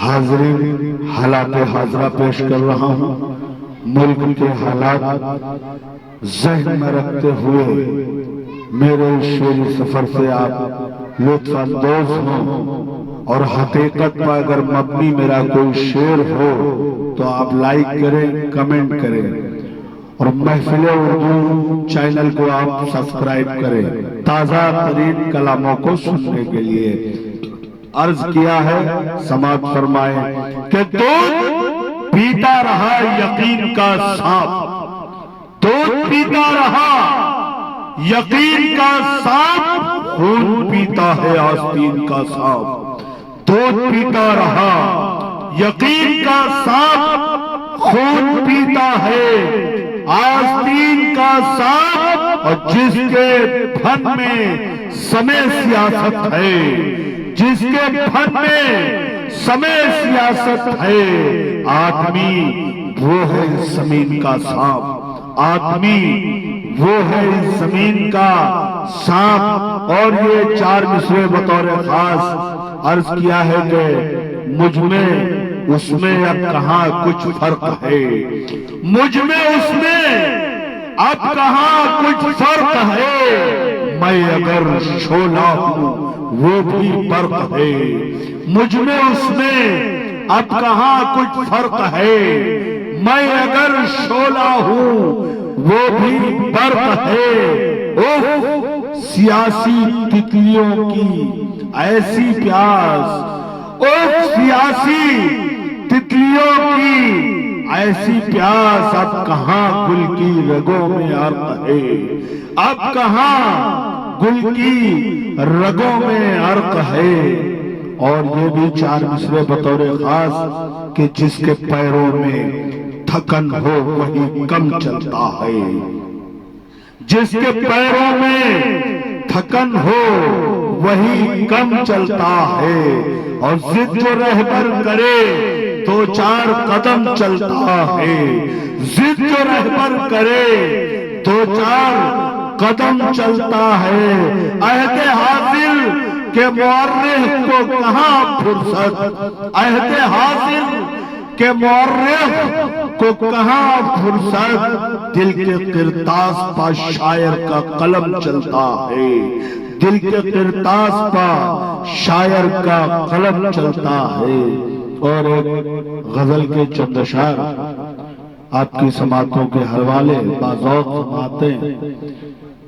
حاضرین، حالات حاضرہ پیش کر رہا ہوں۔ ملک کے حالات ذہن میں رکھتے ہوئے میرے شعری سفر سے آپ لطف اندوز ہوں، اور حقیقت پر اگر مبنی میرا کوئی شعر ہو تو آپ لائک کریں، کمنٹ کریں، اور محفل اردو چینل کو آپ سبسکرائب کریں تازہ ترین کلاموں کو سننے کے لیے۔ عرض کیا ہے، سماعت فرمائیں کہ دودھ پیتا رہا یقین کا سانپ، دودھ پیتا رہا یقین کا سانپ، خون پیتا ہے آستین کا سانپ۔ دودھ پیتا رہا یقین کا سانپ، خون پیتا ہے آستین کا سانپ، اور جس کے پھن میں سمے سیاست ہے، جس کے پھن میں سمے سیاست ہے، آدمی وہ ہے زمین کا سانپ، آدمی وہ ہے زمین کا سانپ۔ اور یہ چار مصرے بطور خاص عرض کیا ہے کہ مجھ میں اس میں اب کہاں کچھ فرق ہے، مجھ میں اس میں اب کہاں کچھ فرق ہے، میں اگر شعلہ ہوں وہ بھی برق ہے، مجھ میں اس میں اب کہاں کچھ فرق ہے، میں اگر شعلہ ہوں وہ بھی برق ہے۔ اوہ سیاسی تتلیوں کی ایسی پیاس، اوہ سیاسی تتلیوں کی ایسی پیاس، اب کہاں گل کی رگوں میں عرق ہے، اب کہاں گل کی رگوں میں عرق ہے۔ اور یہ بھی چار مصرے بطور خاص کہ جس کے پیروں میں تھکن ہو وہی کم چلتا ہے، جس کے پیروں میں تھکن ہو وہی کم چلتا ہے، اور ضد جو رہبر کرے دو چار قدم چلتا ہے، ضد جو رہبر کرے دو چار قدم چلتا ہے۔ عہد حاضر کے مورخ کو کہاں فرصت، عہد حاضر کہ مورخ کو کہاں فرصت، دل کے قرطاس پا شاعر کا قلم چلتا ہے، دل کے قرطاس پا شاعر کا قلم چلتا ہے۔ اور ایک غزل کے چند اشعار آپ کی سماعتوں کے حوالے بازوق سماعتیں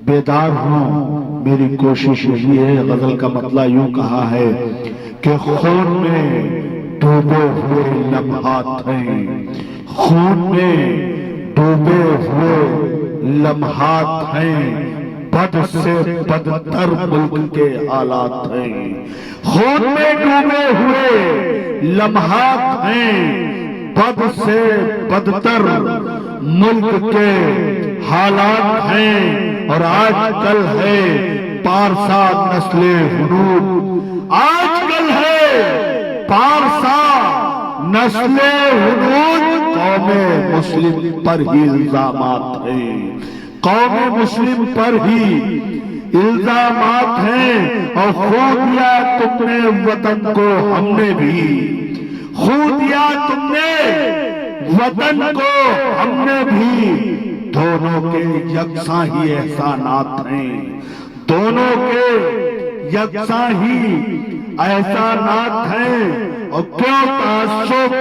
بیدار ہوں، میری کوشش یہی ہے۔ غزل کا مطلع یوں کہا ہے کہ خون میں ڈوبے ہوئے لمحات ہیں، خون میں ڈوبے ہوئے لمحات ہیں، بد سے بدتر ملک کے حالات ہیں، خون میں ڈوبے ہوئے لمحات ہیں، بد سے بدتر ملک کے حالات ہیں۔ اور آج کل ہے پارسا نسل ہنود، آج کل ہے پارسا نسل ہنود، قوم مسلم پر ہی الزامات ہیں، قوم مسلم پر ہی الزامات ہیں۔ اور خو دیا تم نے وطن کو ہم نے بھی، خو دیا تم نے وطن کو ہم نے بھی، دونوں کے یکساں ہی احسانات ہیں، دونوں کے یکساں ہی احسانات ہیں۔ اور کیوں تعصب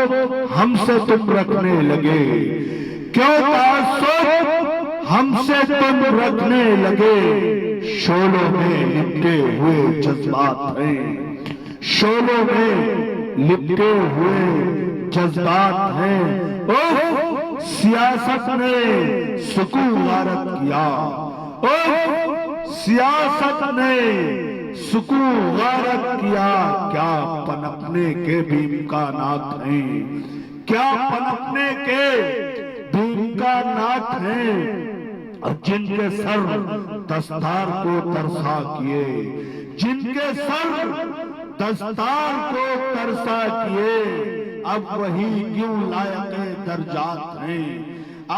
ہم سے تم رکھنے لگے، کیوں تعصب ہم سے تم رکھنے لگے، شعلوں میں لپٹے ہوئے جذبات ہیں، شعلوں میں لپٹے ہوئے جذبات ہیں۔ اوہ سیاست نے سکون غارت کیا، اوہ سیاست نے سکون غارت کیا، کیا پنپنے کے بھی امکانات ہیں، کیا پنپنے کے بھی امکانات ہیں۔ اور جن کے سر دستار کو ترسا کیے، جن کے سر دستار کو ترسا کیے، اب وہی کیوں لائق درجات ہیں،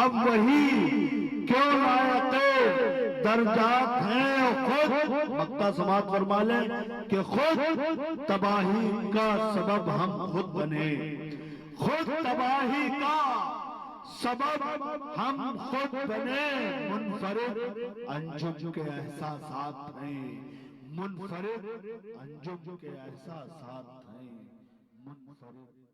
اب وہی کیوں لائق درجات ہیں خود مکہ سماعت فرما لیں کہ خود تباہی کا سبب ہم خود بنے، خود تباہی کا سبب ہم خود بنے، منفرد انجم کے احساسات ہیں، منفرد انجم کے احساسات ہیں، منفرد